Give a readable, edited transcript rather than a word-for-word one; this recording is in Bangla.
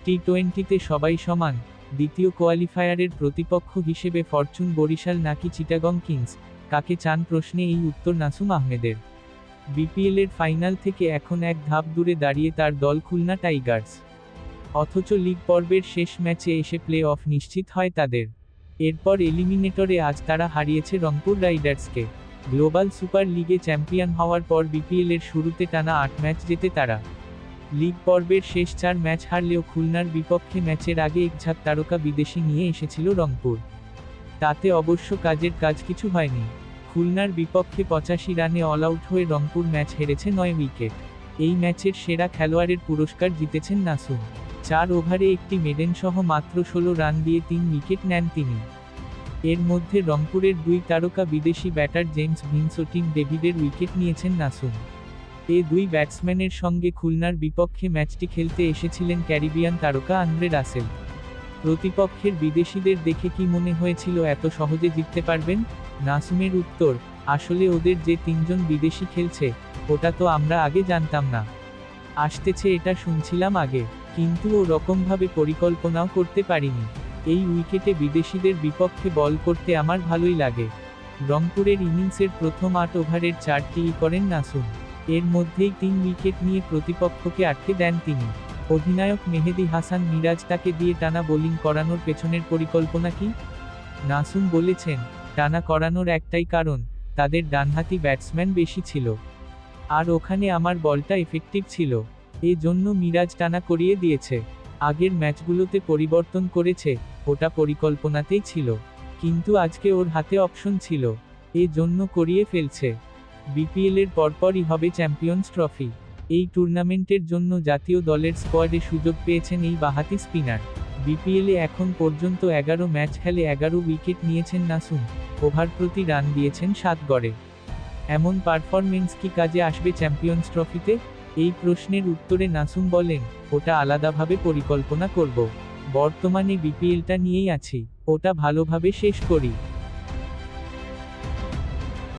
টি-20তে সবাই সমান, দ্বিতীয় কোয়ালিফায়ারের প্রতিপক্ষ হিসেবে ফরচুন বরিশাল নাকি চিটাগং কিংস, কাকে চান প্রশ্নে এই উত্তর নাসুম আহমেদের। বিপিএলের ফাইনাল থেকে এখন এক ধাপ দূরে দাঁড়িয়ে তার দল খুলনা টাইগার্স। অথচ লিগ পর্বের শেষ ম্যাচে এসে প্লে অফ নিশ্চিত হয় তাদের। এরপর এলিমিনেটরে আজ তারা হারিয়েছে রংপুর রাইডার্সকে। গ্লোবাল সুপার লিগে চ্যাম্পিয়ন হওয়ার পর বিপিএলের শুরুতে টানা 8 ম্যাচ জেতে তারা। লিগ পর্বের শেষ 4 ম্যাচ হারলেও খুলনার বিপক্ষে ম্যাচের আগে একঝাঁক তারকা বিদেশি নিয়ে এসেছিল রংপুর। তাতে অবশ্য কাজের কাজ কিছু হয়নি। খুলনার বিপক্ষে 85 রানে অল আউট হয়ে রংপুর ম্যাচ হেরেছে 9 উইকেট। এই ম্যাচের সেরা খেলোয়াড়ের পুরস্কার জিতেছেন নাসুম। 4 ওভারে একটি মেডেন সহ মাত্র 16 রান দিয়ে 3 উইকেট নেন তিনি। এর মধ্যে রংপুরের 2 তারকা বিদেশি ব্যাটার জেমস ভিন্স ও টিম ডেভিডের উইকেট নিয়েছেন নাসুম। এ 2 ব্যাটসম্যানের সঙ্গে খুলনার বিপক্ষে ম্যাচটি খেলতে এসেছিলেন ক্যারিবিয়ান তারকা আন্দ্রে রাসেল। প্রতিপক্ষের বিদেশিদের দেখে কি মনে হয়েছিল এত সহজে জিততে পারবেন? নাসুমের উত্তর, আসলে ওদের যে 3 জন বিদেশি খেলছে, ওটা তো আমরা আগে জানতাম না। আসতেছে এটা শুনছিলাম আগে, কিন্তু ও রকমভাবে পরিকল্পনাও করতে পারিনি। এই উইকেটে বিদেশিদের বিপক্ষে বল করতে আমার ভালোই লাগে। রংপুরের ইনিংসের প্রথম 8 ওভারের 4টি করেন নাসুম। এর মধ্যেই 3 উইকেট নিয়ে প্রতিপক্ষকে আটকে দেন তিনি। অধিনায়ক মেহেদী হাসান মিরাজ তাকে দিয়ে টানা বোলিং করানোর পেছনের পরিকল্পনা কি? নাসুম বলেছেন, টানা করানোর একটাই কারণ, তাদের ডানহাতি ব্যাটসম্যান বেশি ছিল। আর ওখানে আমার বলটা এফেক্টিভ ছিল। এ জন্য মিরাজ টানা করিয়ে দিয়েছে। আগের ম্যাচগুলোতে পরিবর্তন করেছে, ওটা পরিকল্পনাতেই ছিল। কিন্তু আজকে ওর হাতে অপশন ছিল, এ জন্য করিয়ে ফেলছে। বিপিএলের পরপরই হবে চ্যাম্পিয়ন্স ট্রফি। এই টুর্নামেন্টের জন্য জাতীয় দলের স্কোয়াডে সুযোগ পেয়েছেন এই বাঁহাতি স্পিনার। বিপিএলে এখন পর্যন্ত 11 ম্যাচ খেলে 11 উইকেট নিয়েছেন নাসুম। ওভার প্রতি রান দিয়েছেন 7 গড়ে। এমন পারফরমেন্স কি কাজে আসবে চ্যাম্পিয়ন্স ট্রফিতে? এই প্রশ্নের উত্তরে নাসুম বলেন, ওটা আলাদাভাবে পরিকল্পনা করব। বর্তমানে বিপিএলটা নিয়েই আছি, ওটা ভালোভাবে শেষ করি।